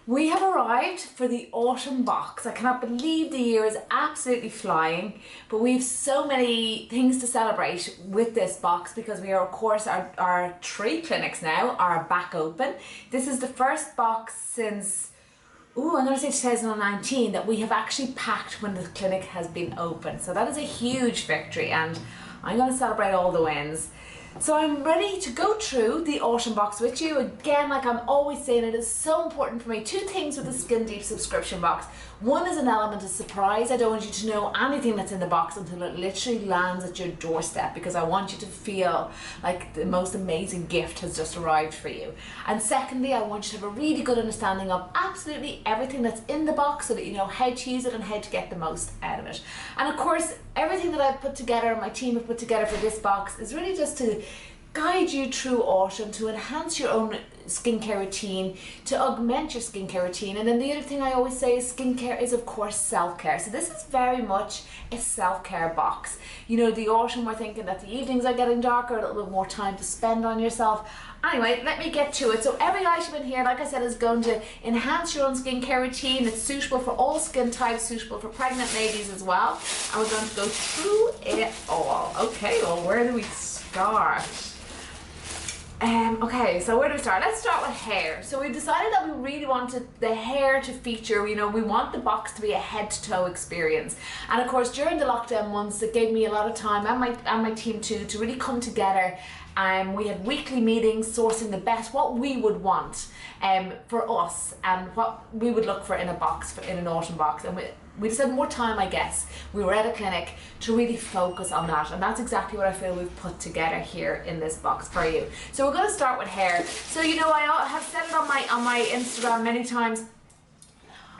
We have arrived for the autumn box. I cannot believe the year is absolutely flying, but we have so many things to celebrate with this box because we are, of course, our 3 clinics now are back open. This is the first box since, I'm going to say 2019, that we have actually packed when the clinic has been open. So that is a huge victory, and I'm going to celebrate all the wins. So I'm ready to go through the autumn box with you. Again, like I'm always saying, it is so important for me. 2 things with the Skin Deep subscription box. One is an element of surprise. I don't want you to know anything that's in the box until it literally lands at your doorstep, because I want you to feel like the most amazing gift has just arrived for you. And secondly, I want you to have a really good understanding of absolutely everything that's in the box so that you know how to use it and how to get the most out of it. And of course, everything that I've put together and my team have put together for this box is really just to guide you through autumn, to enhance your own skincare routine, to augment your skincare routine. And then the other thing I always say is skincare is, of course, self-care. So this is very much a self-care box. You know, the autumn, we're thinking that the evenings are getting darker, a little bit more time to spend on yourself. Anyway, let me get to it. So every item in here, like I said, is going to enhance your own skincare routine. It's suitable for all skin types, suitable for pregnant ladies as well. And we're going to go through it all. Okay, well, where do we start? Okay, so where do we start? Let's start with hair. So we decided that we really wanted the hair to feature, you know, we want the box to be a head to toe experience. And of course, during the lockdown months, it gave me a lot of time, and my team too, to really come together. We had weekly meetings sourcing the best, what we would want for us and what we would look for in a box, in an autumn box. And we just had more time, I guess. We were at a clinic to really focus on that, and that's exactly what I feel we've put together here in this box for you. So we're going to start with hair. So you know, I have said it on my Instagram many times.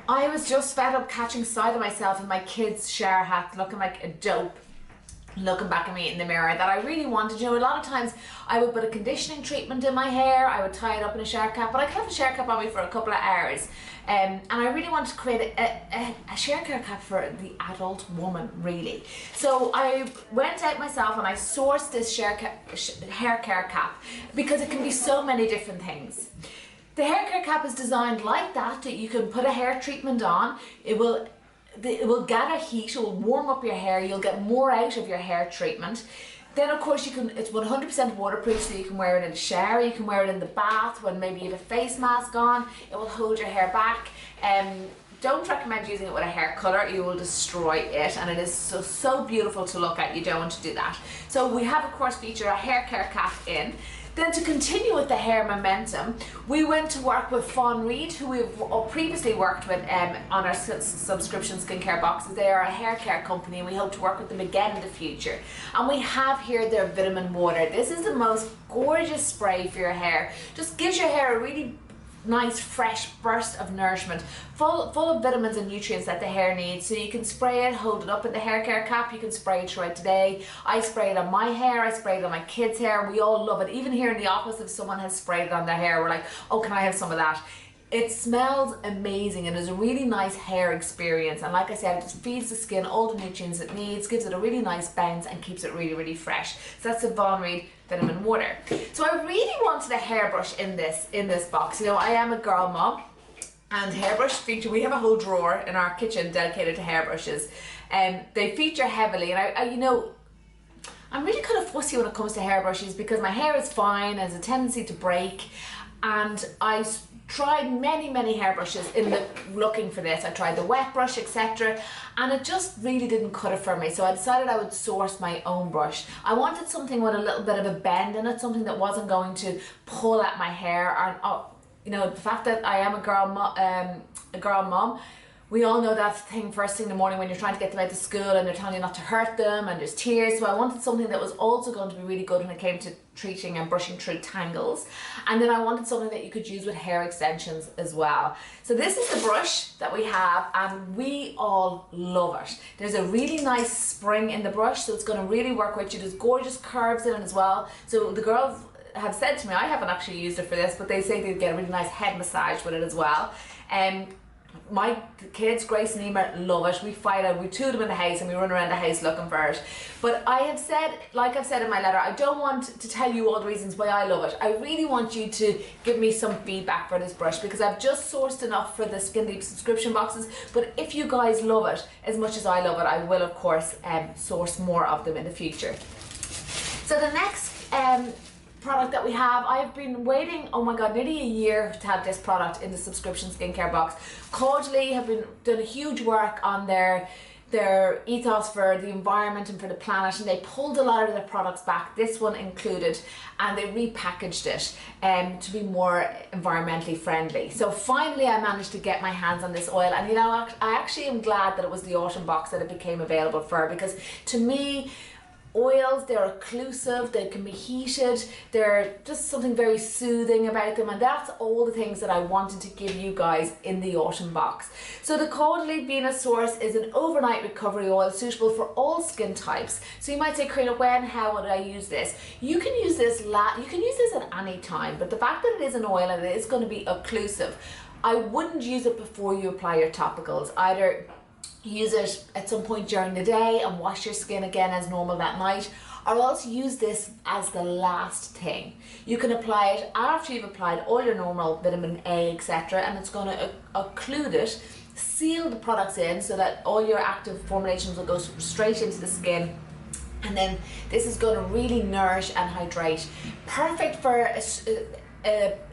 I was just fed up catching sight of myself in my kids' shower hat, looking like a dope, looking back at me in the mirror, that I really wanted. You know, a lot of times I would put a conditioning treatment in my hair, I would tie it up in a shower cap, but I could have a shower cap on me for a couple of hours. And I really wanted to create a shower cap for the adult woman, really. So I went out myself and I sourced this hair care cap because it can be so many different things. The hair care cap is designed like that you can put a hair treatment on. It will gather heat, it will warm up your hair, you'll get more out of your hair treatment. Then of course it's 100% waterproof, so you can wear it in the shower, you can wear it in the bath when maybe you have a face mask on. It will hold your hair back. Don't recommend using it with a hair colour, you will destroy it, and it is so beautiful to look at. You don't want to do that. So we have, of course, featured a hair care cap in. Then to continue with the hair momentum, we went to work with Fawn Reed, who we've previously worked with on our subscription skincare boxes. They are a hair care company, and we hope to work with them again in the future. And we have here their vitamin water. This is the most gorgeous spray for your hair. Just gives your hair a really nice fresh burst of nourishment, full of vitamins and nutrients that the hair needs. So you can spray it, hold it up in the hair care cap, you can spray it throughout the day. I spray it on my hair, I spray it on my kids' hair. We all love it. Even here in the office, if someone has sprayed it on their hair, we're like, oh, can I have some of that? It smells amazing and is a really nice hair experience, and like I said, it just feeds the skin all the nutrients it needs, gives it a really nice bounce and keeps it really fresh. So that's the Fawn Reed vitamin water. So I really wanted a hairbrush in this box. You know, I am a girl mom, and hairbrush feature, we have a whole drawer in our kitchen dedicated to hairbrushes, and they feature heavily. And I you know, I'm really kind of fussy when it comes to hairbrushes because my hair is fine, has a tendency to break, and I tried many hairbrushes looking for this. I tried the wet brush, etc., and it just really didn't cut it for me. So I decided I would source my own brush. I wanted something with a little bit of a bend in it, something that wasn't going to pull at my hair. And you know, the fact that I am a girl mom, we all know that thing first thing in the morning when you're trying to get them out to school and they're telling you not to hurt them and there's tears. So I wanted something that was also going to be really good when it came to treating and brushing through tangles. And then I wanted something that you could use with hair extensions as well. So this is the brush that we have, and we all love it. There's a really nice spring in the brush, so it's going to really work with you. There's gorgeous curves in it as well. So the girls have said to me, I haven't actually used it for this, but they say they get a really nice head massage with it as well. My kids, Grace and Emer, love it. We fight out, we two of them in the house and we run around the house looking for it. But I have said, like I've said in my letter, I don't want to tell you all the reasons why I love it. I really want you to give me some feedback for this brush, because I've just sourced enough for the Skin Deep subscription boxes. But if you guys love it as much as I love it, I will of course source more of them in the future. So the next product that we have, I've been waiting, oh my god, nearly a year to have this product in the subscription skincare box. Caudalie have been doing a huge work on their ethos for the environment and for the planet, and they pulled a lot of their products back, this one included, and they repackaged it to be more environmentally friendly. So finally I managed to get my hands on this oil, and you know, I actually am glad that it was the autumn box that it became available for, because to me, oils, they're occlusive, they can be heated, they're just something very soothing about them, and that's all the things that I wanted to give you guys in the autumn box. So the Caudalie Venus Source is an overnight recovery oil suitable for all skin types. So you might say, Corinna, when, how would I use this? You can use this at any time, but the fact that it is an oil and it is going to be occlusive, I wouldn't use it before you apply your topicals. Either use it at some point during the day and wash your skin again as normal that night, or else use this as the last thing. You can apply it after you've applied all your normal vitamin A, etc., and it's going to occlude it, seal the products in so that all your active formulations will go straight into the skin. And then this is going to really nourish and hydrate. Perfect for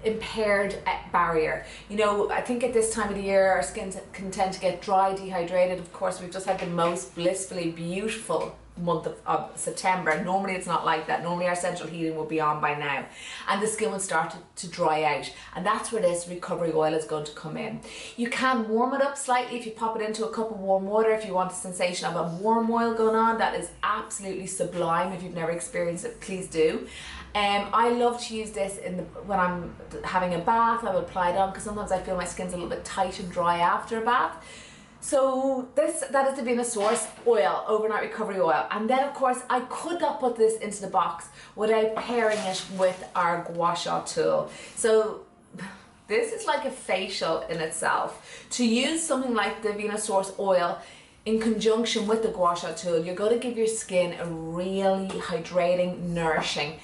impaired barrier. You know, I think at this time of the year our skin can tend to get dry, dehydrated. Of course, we've just had the most blissfully beautiful month of September. Normally it's not like that. Normally our central heating will be on by now and the skin will start to dry out, and that's where this recovery oil is going to come in. You can warm it up slightly if you pop it into a cup of warm water if you want a sensation of a warm oil going on. That is absolutely sublime. If you've never experienced it, please do. I love to use this when I'm having a bath. I will apply it on because sometimes I feel my skin's a little bit tight and dry after a bath. So that is the Venus Source oil, overnight recovery oil. And then of course I could not put this into the box without pairing it with our gua sha tool. So this is like a facial in itself. To use something like the Venus Source oil in conjunction with the gua sha tool, you're going to give your skin a really hydrating, nourishing,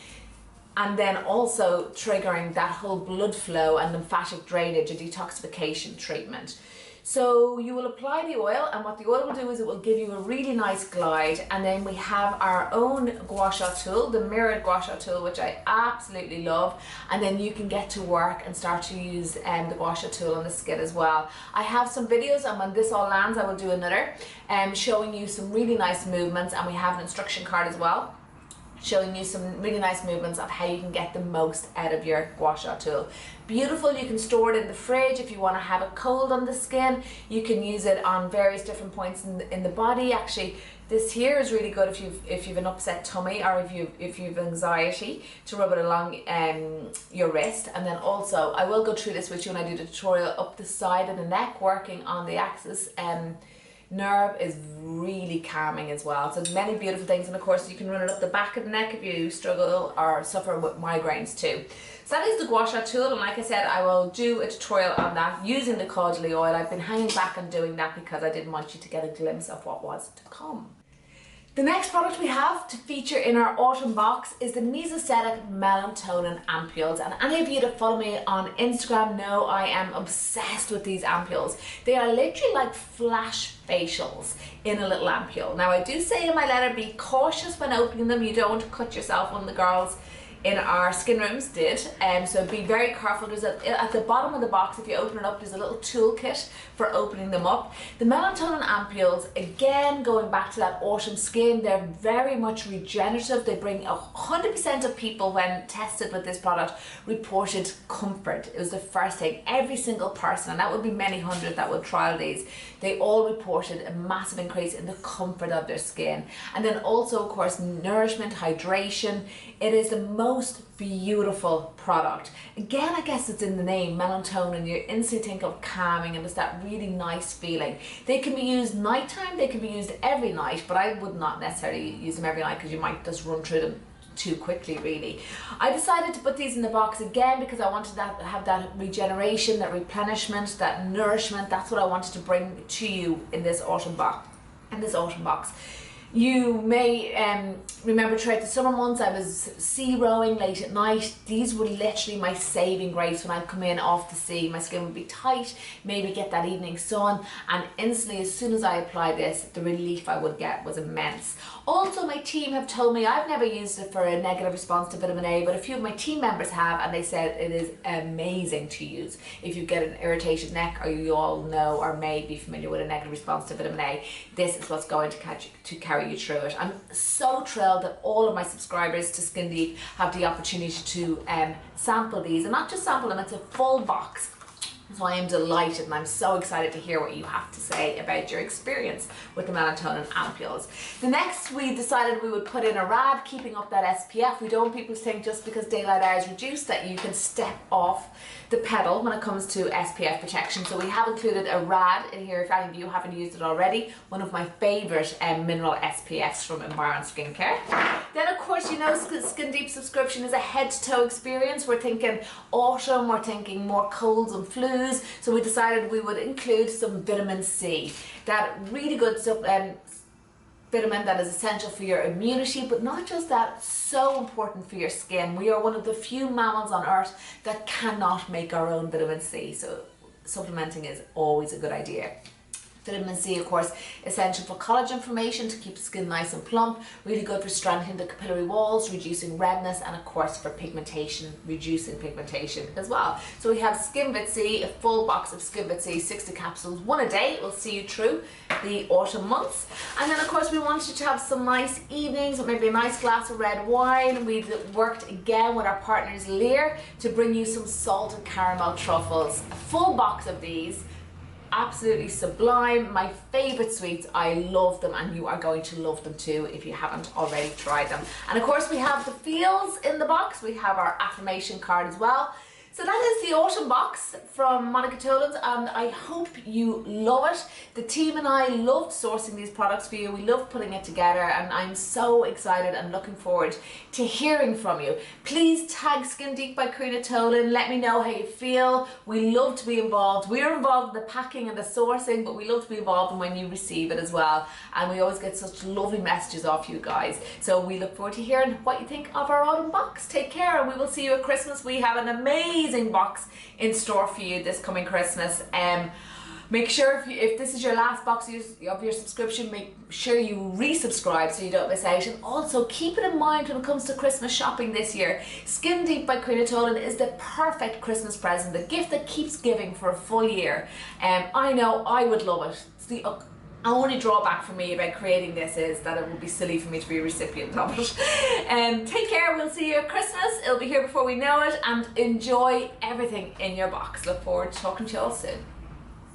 and then also triggering that whole blood flow and lymphatic drainage and detoxification treatment. So you will apply the oil, and what the oil will do is it will give you a really nice glide, and then we have our own gua sha tool, the mirrored gua sha tool, which I absolutely love, and then you can get to work and start to use the gua sha tool on the skin as well. I have some videos, and when this all lands I will do another showing you some really nice movements, and we have an instruction card as well showing you some really nice movements of how you can get the most out of your gua sha tool. Beautiful. You can store it in the fridge if you want to have it cold on the skin. You can use it on various different points in the body. Actually, this here is really good if you've an upset tummy, or if you've anxiety, to rub it along your wrist. And then also I will go through this with you when I do the tutorial up the side of the neck, working on the axis nerve is really calming as well. So there's many beautiful things, and of course you can run it up the back of the neck if you struggle or suffer with migraines too. So that is the gua sha tool, and like I said, I will do a tutorial on that using the Caudalie oil. I've been hanging back on doing that because I didn't want you to get a glimpse of what was to come. The next product we have to feature in our autumn box is the Mesostatic Melatonin ampules, and any of you that follow me on Instagram know I am obsessed with these ampules. They are literally like flash facials in a little ampule. Now I do say in my letter, be cautious when opening them. You don't want to cut yourself. One of the girls in our skin rooms did, so be very careful. There's at the bottom of the box, if you open it up, there's a little toolkit for opening them up. The melatonin ampules, again going back to that autumn skin, they're very much regenerative. They bring 100% of people when tested with this product reported comfort. It was the first thing. Every single person, and that would be many hundred that would trial these, they all reported a massive increase in the comfort of their skin. And then also of course nourishment, hydration. It is the most beautiful product. Again, I guess it's in the name, melatonin. You instantly think of calming and just that really nice feeling. They can be used nighttime, they can be used every night, but I would not necessarily use them every night because you might just run through them too quickly, really. I decided to put these in the box again because I wanted to have that regeneration, that replenishment, that nourishment. That's what I wanted to bring to you in this autumn box. You may remember throughout the summer months I was sea rowing late at night. These were literally my saving grace when I'd come in off the sea. My skin would be tight, maybe get that evening sun, and instantly as soon as I applied this, the relief I would get was immense. Also, my team have told me, I've never used it for a negative response to vitamin A, but a few of my team members have, and they said it is amazing to use if you get an irritated neck, or you all know or may be familiar with a negative response to vitamin A. This is what's going to carry you through it. I'm so thrilled that all of my subscribers to Skin Deep have the opportunity to sample these, and not just sample them, it's a full box. So I am delighted, and I'm so excited to hear what you have to say about your experience with the melatonin ampules. The next, we decided we would put in a rad, keeping up that SPF. We don't want people to think just because daylight hours reduce that you can step off the pedal when it comes to SPF protection. So we have included a rad in here if any of you haven't used it already. One of my favourite mineral SPFs from Environ Skincare. Then of course, you know, Skin Deep subscription is a head to toe experience. We're thinking autumn, we're thinking more colds and flus. So we decided we would include some vitamin C, that really good vitamin that is essential for your immunity, but not just that, so important for your skin. We are one of the few mammals on earth that cannot make our own vitamin C, so supplementing is always a good idea. Vitamin C, of course, essential for collagen formation to keep the skin nice and plump, really good for strengthening the capillary walls, reducing redness, and of course for pigmentation, reducing pigmentation as well. So we have SkinVit C, a full box of SkinVit C, 60 capsules, one a day. It will see you through the autumn months. And then of course we wanted to have some nice evenings with maybe a nice glass of red wine. We've worked again with our partners Lear to bring you some salted caramel truffles. A full box of these. Absolutely sublime, my favorite sweets. I love them, and you are going to love them too if you haven't already tried them. And of course we have the feels in the box. We have our affirmation card as well. So that is the autumn box from Monica Tolan's, and I hope you love it. The team and I loved sourcing these products for you. We love putting it together, and I'm so excited and looking forward to hearing from you. Please tag Skin Deep by Corinna Tolan. Let me know how you feel. We love to be involved. We're involved in the packing and the sourcing, but we love to be involved in when you receive it as well. And we always get such lovely messages off you guys. So we look forward to hearing what you think of our autumn box. Take care, and we will see you at Christmas. We have an amazing box in store for you this coming Christmas. Make sure if this is your last box of your subscription, make sure you resubscribe so you don't miss out. And also keep it in mind when it comes to Christmas shopping this year. Skin Deep by Corinna Tolan is the perfect Christmas present, the gift that keeps giving for a full year. I know I would love it. It's the only drawback for me about creating this is that it would be silly for me to be a recipient of it. Take care, we'll see you at Christmas. It'll be here before we know it, and enjoy everything in your box. Look forward to talking to you all soon.